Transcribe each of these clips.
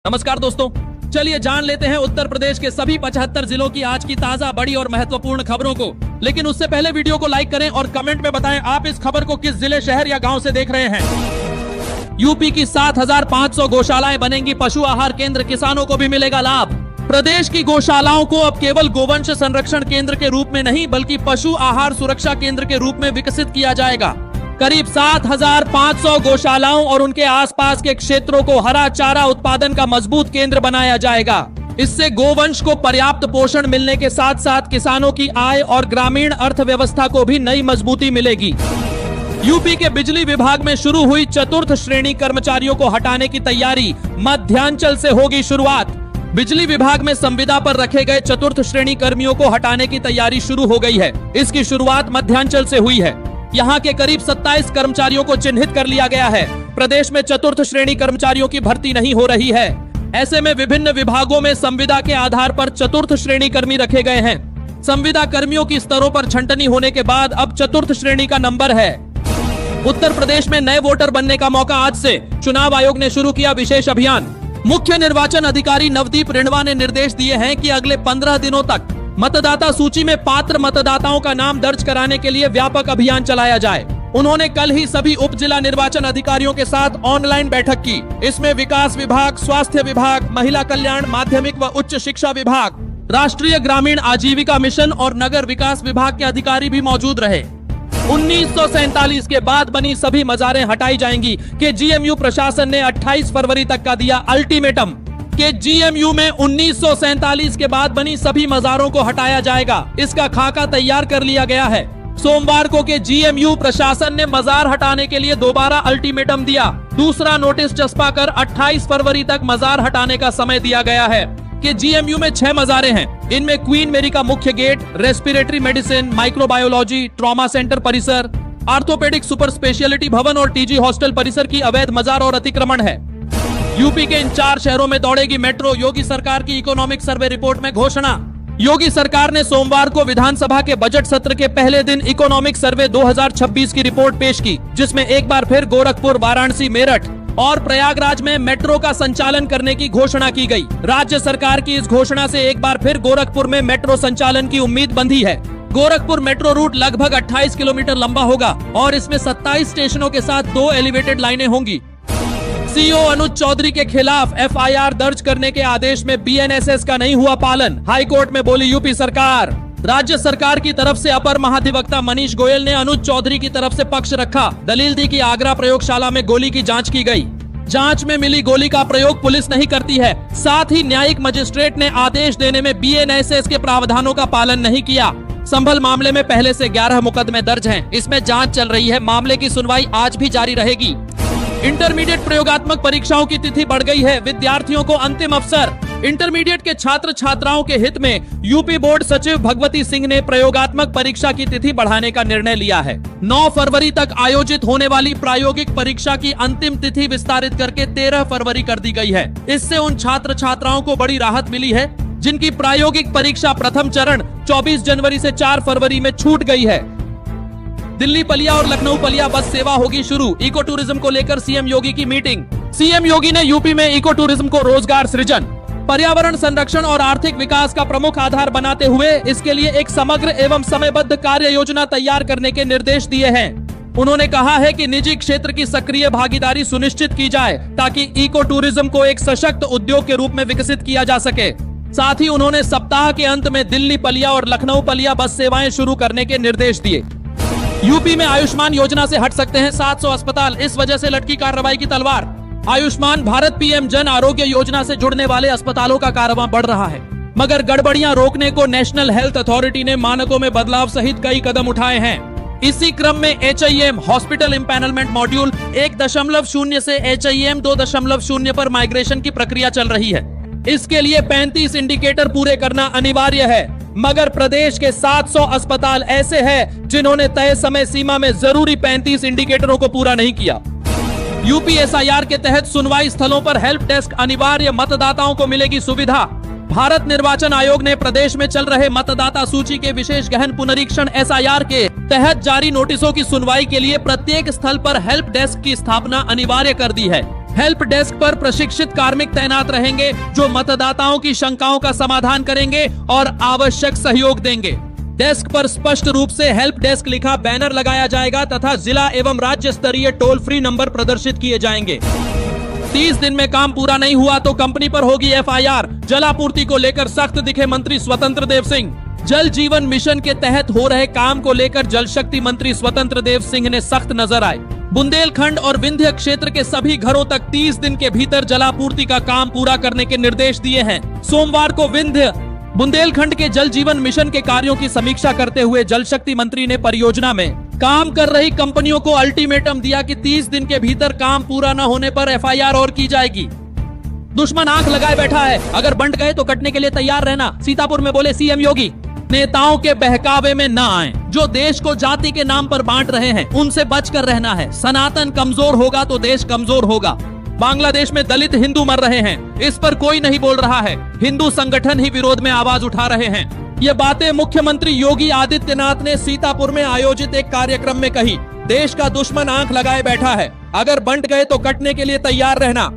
नमस्कार दोस्तों, चलिए जान लेते हैं उत्तर प्रदेश के सभी 75 जिलों की आज की ताजा, बड़ी और महत्वपूर्ण खबरों को। लेकिन उससे पहले वीडियो को लाइक करें और कमेंट में बताएं आप इस खबर को किस जिले, शहर या गांव से देख रहे हैं। यूपी की 7,500 गौशालाएं बनेंगी पशु आहार केंद्र, किसानों को भी मिलेगा लाभ। प्रदेश की गौशालाओं को अब केवल गोवंश संरक्षण केंद्र के रूप में नहीं बल्कि पशु आहार सुरक्षा केंद्र के रूप में विकसित किया जाएगा। करीब 7,500 गौशालाओं और उनके आसपास के क्षेत्रों को हरा चारा उत्पादन का मजबूत केंद्र बनाया जाएगा। इससे गोवंश को पर्याप्त पोषण मिलने के साथ साथ किसानों की आय और ग्रामीण अर्थव्यवस्था को भी नई मजबूती मिलेगी। यूपी के बिजली विभाग में शुरू हुई चतुर्थ श्रेणी कर्मचारियों को हटाने की तैयारी, मध्यांचल से होगी शुरुआत। बिजली विभाग में संविदा पर रखे गए चतुर्थ श्रेणी कर्मियों को हटाने की तैयारी शुरू हो गई है। इसकी शुरुआत मध्यांचल से हुई है। यहाँ के करीब 27 कर्मचारियों को चिन्हित कर लिया गया है। प्रदेश में चतुर्थ श्रेणी कर्मचारियों की भर्ती नहीं हो रही है। ऐसे में विभिन्न विभागों में संविदा के आधार पर चतुर्थ श्रेणी कर्मी रखे गए हैं। संविदा कर्मियों की स्तरों पर छंटनी होने के बाद अब चतुर्थ श्रेणी का नंबर है। उत्तर प्रदेश में नए वोटर बनने का मौका आज से। चुनाव आयोग ने शुरू किया विशेष अभियान। मुख्य निर्वाचन अधिकारी नवदीप रिणवा ने निर्देश दिए हैं कि अगले 15 दिनों तक मतदाता सूची में पात्र मतदाताओं का नाम दर्ज कराने के लिए व्यापक अभियान चलाया जाए। उन्होंने कल ही सभी उप जिला निर्वाचन अधिकारियों के साथ ऑनलाइन बैठक की। इसमें विकास विभाग, स्वास्थ्य विभाग, महिला कल्याण, माध्यमिक व उच्च शिक्षा विभाग, राष्ट्रीय ग्रामीण आजीविका मिशन और नगर विकास विभाग के अधिकारी भी मौजूद रहे। 1947 के बाद बनी सभी मजारें हटाई जाएंगी कि जीएमयू प्रशासन ने 28 फरवरी तक का दिया अल्टीमेटम कि जीएमयू में 1947 के बाद बनी सभी मजारों को हटाया जाएगा। इसका खाका तैयार कर लिया गया है। सोमवार को के जीएमयू प्रशासन ने मजार हटाने के लिए दोबारा अल्टीमेटम दिया। दूसरा नोटिस चस्पा कर 28 फरवरी तक मजार हटाने का समय दिया गया है कि जीएमयू में 6 मजारें हैं। इनमें क्वीन मेरी का मुख्य gate, respiratory medicine, microbiology, trauma centre परिसर, आर्थोपेडिक सुपर स्पेशलिटी भवन और टीजी हॉस्टल परिसर की अवैध मजार और अतिक्रमण है। यूपी के इन 4 शहरों में दौड़ेगी मेट्रो। योगी सरकार की इकोनॉमिक सर्वे रिपोर्ट में घोषणा। योगी सरकार ने सोमवार को विधानसभा के बजट सत्र के पहले दिन इकोनॉमिक सर्वे 2026 की रिपोर्ट पेश की, जिसमें एक बार फिर गोरखपुर, वाराणसी, मेरठ और प्रयागराज में मेट्रो का संचालन करने की घोषणा की गई। राज्य सरकार की इस घोषणा से एक बार फिर गोरखपुर में मेट्रो संचालन की उम्मीद बंधी है। गोरखपुर मेट्रो रूट लगभग 28 किलोमीटर लंबा होगा और इसमें 27 स्टेशनों के साथ 2 एलिवेटेड लाइनें होंगी। सीईओ अनुज चौधरी के खिलाफ एफआईआर दर्ज करने के आदेश में बीएनएसएस का नहीं हुआ पालन, हाईकोर्ट में बोली यूपी सरकार। राज्य सरकार की तरफ से अपर महाधिवक्ता मनीष गोयल ने अनुज चौधरी की तरफ से पक्ष रखा। दलील दी कि आगरा प्रयोगशाला में गोली की जांच की गई। जांच में मिली गोली का प्रयोग पुलिस नहीं करती है। साथ ही न्यायिक मजिस्ट्रेट ने आदेश देने में बीएनएसएस के प्रावधानों का पालन नहीं किया। संभल मामले में पहले से 11 मुकदमे दर्ज हैं। इसमें जांच चल रही है। मामले की सुनवाई आज भी जारी रहेगी। इंटरमीडिएट प्रयोगात्मक परीक्षाओं की तिथि बढ़ गई है। विद्यार्थियों को अंतिम अवसर। इंटरमीडिएट के छात्र छात्राओं के हित में यूपी बोर्ड सचिव भगवती सिंह ने प्रयोगात्मक परीक्षा की तिथि बढ़ाने का निर्णय लिया है। 9 फरवरी तक आयोजित होने वाली प्रायोगिक परीक्षा की अंतिम तिथि विस्तारित करके 13 फरवरी कर दी गई है। इससे उन छात्र छात्राओं को बड़ी राहत मिली है जिनकी प्रायोगिक परीक्षा प्रथम चरण 24 जनवरी से 4 फरवरी में छूट गई है। दिल्ली पलिया और लखनऊ पलिया बस सेवा होगी शुरू। इको टूरिज्म को लेकर सीएम योगी की मीटिंग। सीएम योगी ने यूपी में इको टूरिज्म को रोजगार सृजन, पर्यावरण संरक्षण और आर्थिक विकास का प्रमुख आधार बनाते हुए इसके लिए एक समग्र एवं समयबद्ध कार्य योजना तैयार करने के निर्देश दिए हैं। उन्होंने कहा है कि निजी क्षेत्र की सक्रिय भागीदारी सुनिश्चित की जाए ताकि इको टूरिज्म को एक सशक्त उद्योग के रूप में विकसित किया जा सके। साथ ही उन्होंने सप्ताह के अंत में दिल्ली पलिया और लखनऊ पलिया बस सेवाएं शुरू करने के निर्देश दिए। यूपी में आयुष्मान योजना से हट सकते हैं 700 अस्पताल, इस वजह से लटकी कार्रवाई की तलवार। आयुष्मान भारत पीएम जन आरोग्य योजना से जुड़ने वाले अस्पतालों का कारवां बढ़ रहा है, मगर गड़बड़ियां रोकने को नेशनल हेल्थ अथॉरिटी ने मानकों में बदलाव सहित कई कदम उठाए हैं। इसी क्रम में HIM हॉस्पिटल इम्पैनलमेंट मॉड्यूल 1.0 से HIM 2.0 पर माइग्रेशन की प्रक्रिया चल रही है। इसके लिए 35 इंडिकेटर पूरे करना अनिवार्य है, मगर प्रदेश के 700 अस्पताल ऐसे हैं जिन्होंने तय समय सीमा में जरूरी 35 इंडिकेटरों को पूरा नहीं किया। यूपी SIR के तहत सुनवाई स्थलों पर हेल्प डेस्क अनिवार्य, मतदाताओं को मिलेगी सुविधा। भारत निर्वाचन आयोग ने प्रदेश में चल रहे मतदाता सूची के विशेष गहन पुनरीक्षण SIR के तहत जारी नोटिसों की सुनवाई के लिए प्रत्येक स्थल पर हेल्प डेस्क की स्थापना अनिवार्य कर दी है। हेल्प डेस्क पर प्रशिक्षित कार्मिक तैनात रहेंगे जो मतदाताओं की शंकाओं का समाधान करेंगे और आवश्यक सहयोग देंगे। डेस्क पर स्पष्ट रूप से हेल्प डेस्क लिखा बैनर लगाया जाएगा तथा जिला एवं राज्य स्तरीय टोल फ्री नंबर प्रदर्शित किए जाएंगे। 30 दिन में काम पूरा नहीं हुआ तो कंपनी पर होगी FIR। जलापूर्ति को लेकर सख्त दिखे मंत्री स्वतंत्र देव सिंह। जल जीवन मिशन के तहत हो रहे काम को लेकर जल शक्ति मंत्री स्वतंत्र देव सिंह ने सख्त नजर आए। बुंदेलखंड और विंध्य क्षेत्र के सभी घरों तक 30 दिन के भीतर जलापूर्ति का काम पूरा करने के निर्देश दिए हैं। सोमवार को बुंदेलखंड के जल जीवन मिशन के कार्यों की समीक्षा करते हुए जल शक्ति मंत्री ने परियोजना में काम कर रही कंपनियों को अल्टीमेटम दिया कि 30 दिन के भीतर काम पूरा न होने पर FIR और की जाएगी। दुश्मन आंख लगाए बैठा है, अगर बंट गए तो कटने के लिए तैयार रहना, सीतापुर में बोले CM योगी। नेताओं के बहकावे में न आए। जो देश को जाति के नाम पर बांट रहे हैं उनसे बचकर रहना है। सनातन कमजोर होगा तो देश कमजोर होगा। बांग्लादेश में दलित हिंदू मर रहे हैं, इस पर कोई नहीं बोल रहा है। हिंदू संगठन ही विरोध में आवाज उठा रहे हैं। ये बातें मुख्यमंत्री योगी आदित्यनाथ ने सीतापुर में आयोजित एक कार्यक्रम में कही। देश का दुश्मन आंख लगाए बैठा है, अगर बंट गए तो कटने के लिए तैयार रहना।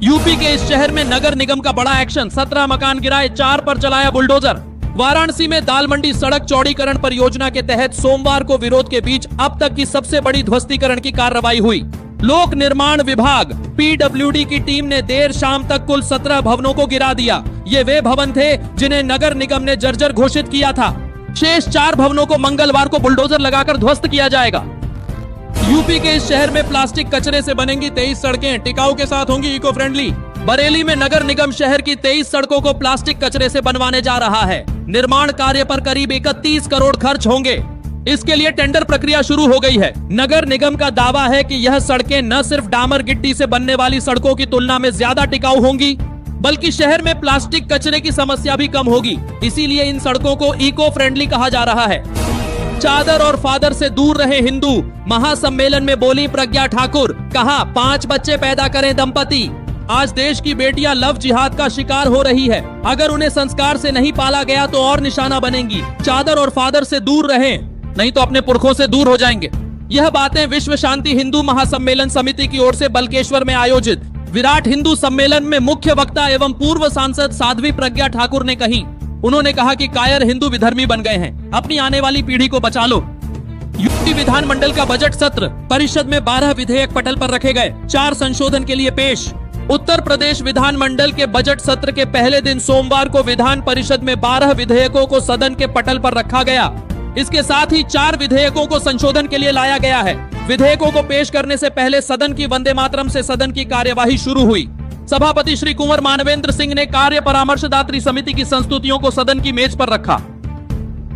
यूपी के इस शहर में नगर निगम का बड़ा एक्शन। 17 मकान गिराए, 4 पर चलाया बुलडोजर। वाराणसी में दाल मंडी सड़क चौड़ीकरण परियोजना के तहत सोमवार को विरोध के बीच अब तक की सबसे बड़ी ध्वस्तीकरण की कार्रवाई हुई। लोक निर्माण विभाग PWD की टीम ने देर शाम तक कुल 17 भवनों को गिरा दिया। ये वे भवन थे जिन्हें नगर निगम ने जर्जर घोषित किया था। शेष 4 भवनों को मंगलवार को बुलडोजर लगाकर ध्वस्त किया जाएगा। यूपी के इस शहर में प्लास्टिक कचरे से बनेंगी 23 सड़कें, टिकाऊ के साथ होंगी इको फ्रेंडली। बरेली में नगर निगम शहर की 23 सड़कों को प्लास्टिक कचरे से बनवाने जा रहा है। निर्माण कार्य पर करीब 31 करोड़ खर्च होंगे। इसके लिए टेंडर प्रक्रिया शुरू हो गई है। नगर निगम का दावा है कि यह सड़कें न सिर्फ डामर गिट्टी से बनने वाली सड़कों की तुलना में ज्यादा टिकाऊ होंगी, बल्कि शहर में प्लास्टिक कचरे की समस्या भी कम होगी। इसीलिए इन सड़कों को इको फ्रेंडली कहा जा रहा है। चादर और फादर से दूर रहे हिंदू, महासम्मेलन में बोली प्रज्ञा ठाकुर। कहा 5 बच्चे पैदा करें दंपति। आज देश की बेटियां लव जिहाद का शिकार हो रही है। अगर उन्हें संस्कार से नहीं पाला गया तो और निशाना बनेंगी। चादर और फादर से दूर रहें, नहीं तो अपने पुरखों से दूर हो जाएंगे। यह बातें विश्व शांति हिंदू महासम्मेलन समिति की ओर से बल्केश्वर में आयोजित विराट हिंदू सम्मेलन में मुख्य वक्ता एवं पूर्व सांसद साध्वी प्रज्ञा ठाकुर ने कही। उन्होंने कहा कि कायर हिंदू विधर्मी बन गए हैं, अपनी आने वाली पीढ़ी को बचा लो। यूपी विधानमंडल का बजट सत्र, परिषद में 12 विधेयक पटल पर रखे गए, 4 संशोधन के लिए पेश। उत्तर प्रदेश विधानमंडल के बजट सत्र के पहले दिन सोमवार को विधान परिषद में 12 विधेयकों को सदन के पटल पर रखा गया। इसके साथ ही 4 विधेयकों को संशोधन के लिए लाया गया है। विधेयकों को पेश करने से पहले सदन की वंदे मातरम से सदन की कार्यवाही शुरू हुई। सभापति श्री कुंवर मानवेंद्र सिंह ने कार्य परामर्शदात्री समिति की संस्तुतियों को सदन की मेज पर रखा।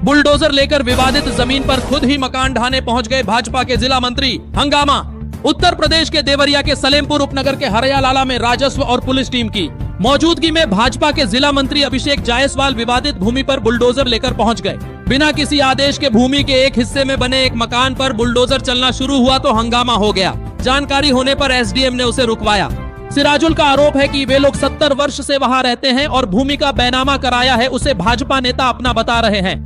बुलडोजर लेकर विवादित जमीन पर खुद ही मकान ढाने पहुंच गए भाजपा के जिला मंत्री। हंगामा। उत्तर प्रदेश के देवरिया के सलेमपुर उपनगर के हरियालाला में राजस्व और पुलिस टीम की मौजूदगी में भाजपा के जिला मंत्री अभिषेक जायसवाल विवादित भूमि पर बुलडोजर लेकर पहुंच गए। बिना किसी आदेश के भूमि के एक हिस्से में बने एक मकान पर बुलडोजर चलना शुरू हुआ तो हंगामा हो गया। जानकारी होने पर SDM ने उसे रुकवाया। सिराजुल का आरोप है कि वे लोग 70 वर्ष से वहां रहते हैं और भूमि का बैनामा कराया है उसे भाजपा नेता अपना बता रहे हैं।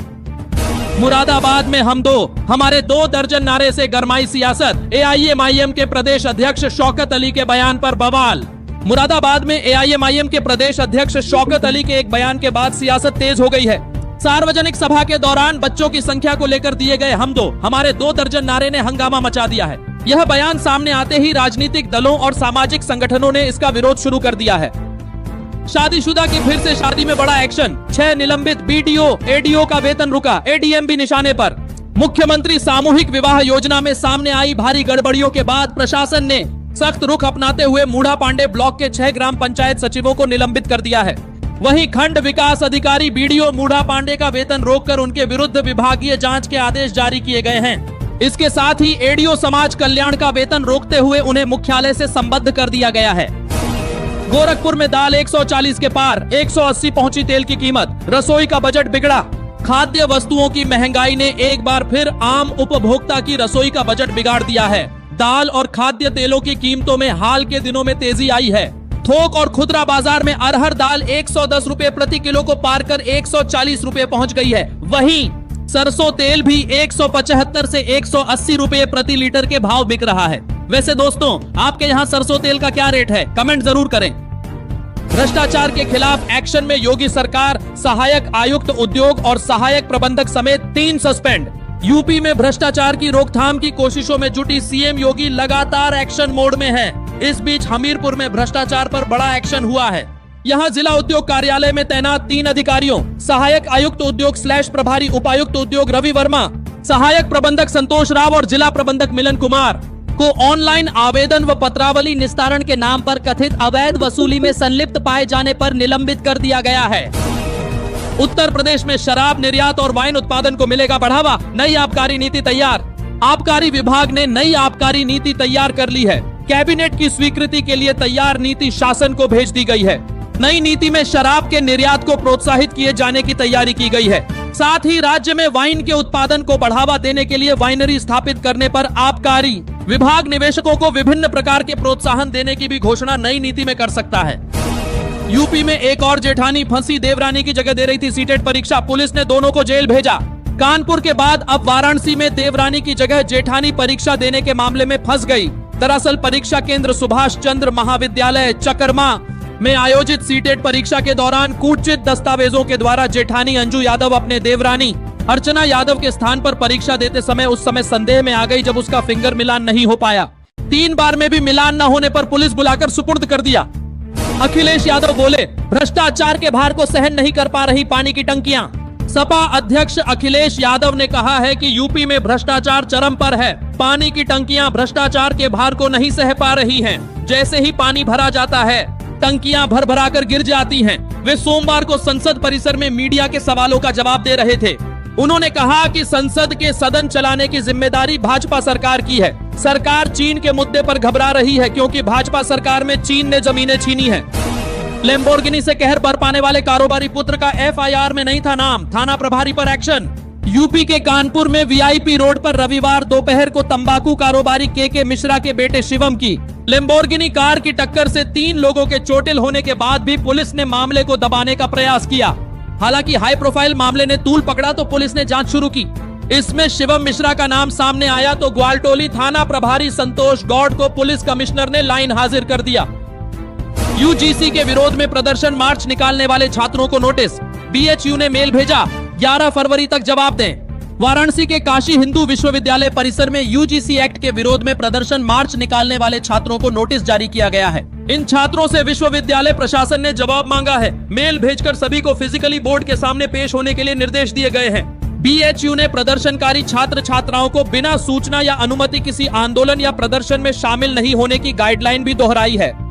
मुरादाबाद में हम दो, हमारे 2 दर्जन नारे से गरमाई सियासत। AIMIM के प्रदेश अध्यक्ष शौकत अली के बयान पर बवाल। मुरादाबाद में AIMIM के प्रदेश अध्यक्ष शौकत अली के एक बयान के बाद सियासत तेज हो गई है। सार्वजनिक सभा के दौरान बच्चों की संख्या को लेकर दिए गए हम दो, हमारे 2 दर्जन नारे ने हंगामा मचा दिया है। यह बयान सामने आते ही राजनीतिक दलों और सामाजिक संगठनों ने इसका विरोध शुरू कर दिया है। शादीशुदा की फिर से शादी में बड़ा एक्शन। 6 निलंबित BDO, ADO का वेतन रुका, ADM भी निशाने पर। मुख्यमंत्री सामूहिक विवाह योजना में सामने आई भारी गड़बड़ियों के बाद प्रशासन ने सख्त रुख अपनाते हुए मूढ़ा पांडे ब्लॉक के 6 ग्राम पंचायत सचिवों को निलंबित कर दिया है। वहीं खंड विकास अधिकारी BDO मूढ़ा पांडे का वेतन रोककर उनके विरुद्ध विभागीय जांच के आदेश जारी किए गए हैं। इसके साथ ही ADO समाज कल्याण का वेतन रोकते हुए उन्हें मुख्यालय से संबद्ध कर दिया गया है। गोरखपुर में दाल 140 के पार, 180 पहुंची तेल की कीमत। रसोई का बजट बिगड़ा। खाद्य वस्तुओं की महंगाई ने एक बार फिर आम उपभोक्ता की रसोई का बजट बिगाड़ दिया है। दाल और खाद्य तेलों की कीमतों में हाल के दिनों में तेजी आई है। थोक और खुदरा बाजार में अरहर दाल 110 रुपए प्रति किलो को पार कर 140 रुपए पहुंच गई है। वहीं सरसों तेल भी 175 से 180 रुपए प्रति लीटर के भाव बिक रहा है। वैसे दोस्तों, आपके यहाँ सरसों तेल का क्या रेट है? कमेंट जरूर करें। भ्रष्टाचार के खिलाफ एक्शन में योगी सरकार, सहायक आयुक्त उद्योग और सहायक प्रबंधक समेत 3 सस्पेंड। यूपी में भ्रष्टाचार की रोकथाम की कोशिशों में जुटी सीएम योगी लगातार एक्शन मोड में है। इस बीच हमीरपुर में भ्रष्टाचार पर बड़ा एक्शन हुआ है। यहाँ जिला उद्योग कार्यालय में तैनात 3 अधिकारियों, सहायक आयुक्त उद्योग / प्रभारी उपायुक्त उद्योग रवि वर्मा, सहायक प्रबंधक संतोष राव और जिला प्रबंधक मिलन कुमार को ऑनलाइन आवेदन व पत्रावली निस्तारण के नाम पर कथित अवैध वसूली में संलिप्त पाए जाने पर निलंबित कर दिया गया है। उत्तर प्रदेश में शराब निर्यात और वाइन उत्पादन को मिलेगा बढ़ावा, नई आबकारी नीति तैयार। आबकारी विभाग ने नई आबकारी नीति तैयार कर ली है। कैबिनेट की स्वीकृति के लिए तैयार नीति शासन को भेज दी गई है। नई नीति में शराब के निर्यात को प्रोत्साहित किए जाने की तैयारी की गई है। साथ ही राज्य में वाइन के उत्पादन को बढ़ावा देने के लिए वाइनरी स्थापित करने पर आबकारी विभाग निवेशकों को विभिन्न प्रकार के प्रोत्साहन देने की भी घोषणा नई नीति में कर सकता है। यूपी में एक और जेठानी फंसी, देवरानी की जगह दे रही थी सीटेट परीक्षा, पुलिस ने दोनों को जेल भेजा। कानपुर के बाद अब वाराणसी में देवरानी की जगह जेठानी परीक्षा देने के मामले में फंस गई। दरअसल परीक्षा केंद्र सुभाष चंद्र महाविद्यालय चकरमा में आयोजित सीटेट परीक्षा के दौरान कूटचित दस्तावेजों के द्वारा जेठानी अंजू यादव अपने देवरानी अर्चना यादव के स्थान पर परीक्षा देते समय उस समय संदेह में आ गई जब उसका फिंगर मिलान नहीं हो पाया। 3 बार में भी मिलान न होने पर पुलिस बुलाकर सुपुर्द कर दिया। अखिलेश यादव बोले, भ्रष्टाचार के भार को सहन नहीं कर पा रही पानी की टंकियां। सपा अध्यक्ष अखिलेश यादव ने कहा है कि यूपी में भ्रष्टाचार चरम पर है। पानी की टंकियां भ्रष्टाचार के भार को नहीं सह पा रही हैं। जैसे ही पानी भरा जाता है, टंकियां भर भरा कर गिर जाती हैं। वे सोमवार को संसद परिसर में मीडिया के सवालों का जवाब दे रहे थे। उन्होंने कहा कि संसद के सदन चलाने की जिम्मेदारी भाजपा सरकार की है। सरकार चीन के मुद्दे पर घबरा रही है क्योंकि भाजपा सरकार में चीन ने जमीनें छीनी हैं। लैम्बोर्गिनी से कहर बरपाने वाले कारोबारी पुत्र का एफआईआर में नहीं था नाम, थाना प्रभारी पर एक्शन। यूपी के कानपुर में वीआईपी रोड पर रविवार दोपहर को तंबाकू कारोबारी के मिश्रा के बेटे शिवम की लैम्बोर्गिनी कार की टक्कर से 3 लोगों के चोटिल होने के बाद भी पुलिस ने मामले को दबाने का प्रयास किया। हालांकि हाई प्रोफाइल मामले ने तूल पकड़ा तो पुलिस ने जांच शुरू की। इसमें शिवम मिश्रा का नाम सामने आया तो ग्वालटोली थाना प्रभारी संतोष गौड़ को पुलिस कमिश्नर ने लाइन हाजिर कर दिया। यूजीसी के विरोध में प्रदर्शन मार्च निकालने वाले छात्रों को नोटिस, बीएचयू ने मेल भेजा, 11 फरवरी तक जवाब दें। वाराणसी के काशी हिंदू विश्वविद्यालय परिसर में यूजीसी एक्ट के विरोध में प्रदर्शन मार्च निकालने वाले छात्रों को नोटिस जारी किया गया है। इन छात्रों से विश्वविद्यालय प्रशासन ने जवाब मांगा है। मेल भेजकर सभी को फिजिकली बोर्ड के सामने पेश होने के लिए निर्देश दिए गए हैं। बीएचयू ने प्रदर्शनकारी छात्र छात्राओं को बिना सूचना या अनुमति किसी आंदोलन या प्रदर्शन में शामिल नहीं होने की गाइडलाइन भी दोहराई है।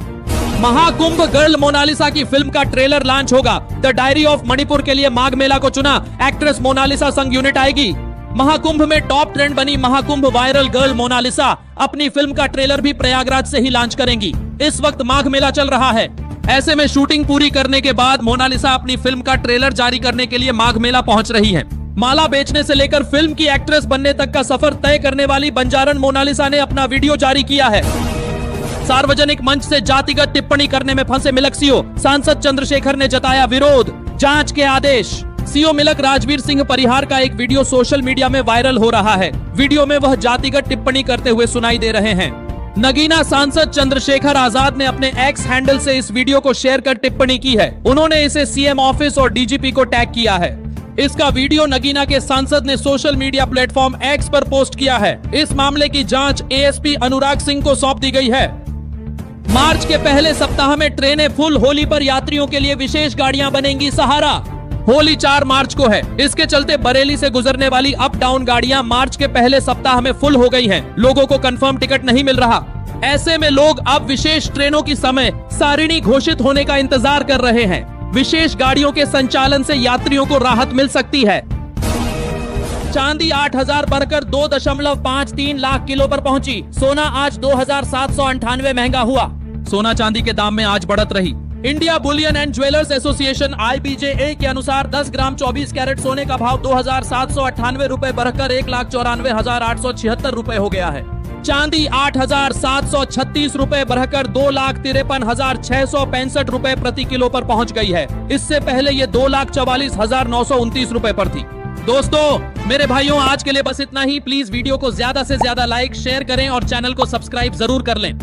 महाकुंभ गर्ल मोनालिसा की फिल्म का ट्रेलर लॉन्च होगा। द डायरी ऑफ मणिपुर के लिए माघ मेला को चुना। एक्ट्रेस मोनालिसा संग यूनिट आएगी। महाकुंभ में टॉप ट्रेंड बनी महाकुंभ वायरल गर्ल मोनालिसा अपनी फिल्म का ट्रेलर भी प्रयागराज से ही लॉन्च करेंगी। इस वक्त माघ मेला चल रहा है। ऐसे में शूटिंग पूरी करने के बाद मोनालिसा अपनी फिल्म का ट्रेलर जारी करने के लिए माघ मेला पहुंच रही है। माला बेचने से लेकर फिल्म की एक्ट्रेस बनने तक का सफर तय करने वाली बंजारन मोनालिसा ने अपना वीडियो जारी किया है। सार्वजनिक मंच से जातिगत टिप्पणी करने में फंसे मिलक सीओ, सांसद चंद्रशेखर ने जताया विरोध, जांच के आदेश। सीओ मिलक राजवीर सिंह परिहार का एक वीडियो सोशल मीडिया में वायरल हो रहा है। वीडियो में वह जातिगत टिप्पणी करते हुए सुनाई दे रहे हैं। नगीना सांसद चंद्रशेखर आजाद ने अपने एक्स हैंडल से इस वीडियो को शेयर कर टिप्पणी की है। उन्होंने इसे सीएम ऑफिस और डीजीपी को टैग किया है। इसका वीडियो नगीना के सांसद ने सोशल मीडिया प्लेटफॉर्म एक्स पर पोस्ट किया है। इस मामले की जांच एएसपी अनुराग सिंह को सौंप दी गई है। मार्च के पहले सप्ताह में ट्रेनें फुल, होली पर यात्रियों के लिए विशेष गाड़ियां बनेंगी सहारा। होली 4 मार्च को है। इसके चलते बरेली से गुजरने वाली अप डाउन गाड़ियां मार्च के पहले सप्ताह में फुल हो गई हैं। लोगों को कंफर्म टिकट नहीं मिल रहा। ऐसे में लोग अब विशेष ट्रेनों की समय सारिणी घोषित होने का इंतजार कर रहे हैं। विशेष गाड़ियों के संचालन से यात्रियों को राहत मिल सकती है। चांदी 8,000 बढ़कर 2.53 लाख किलो पर पहुंची। सोना आज 2,798 महंगा हुआ। सोना चांदी के दाम में आज बढ़त रही। India Boolean and jewellers association IBJA के अनुसार 10 ग्राम 24 कैरेट सोने का भाव 2,798 रूपए बढ़कर 1,94,876 रूपए हो गया है। चांदी 8,736 रूपए बढ़कर 2,53,665 रूपए प्रति किलो पर पहुंच गई है। इससे पहले ये 2,44,929 रूपए पर थी। दोस्तों मेरे भाइयों, आज के लिए बस इतना ही। प्लीज वीडियो को ज्यादा से ज्यादा लाइक शेयर करें और चैनल को सब्सक्राइब जरूर कर लें।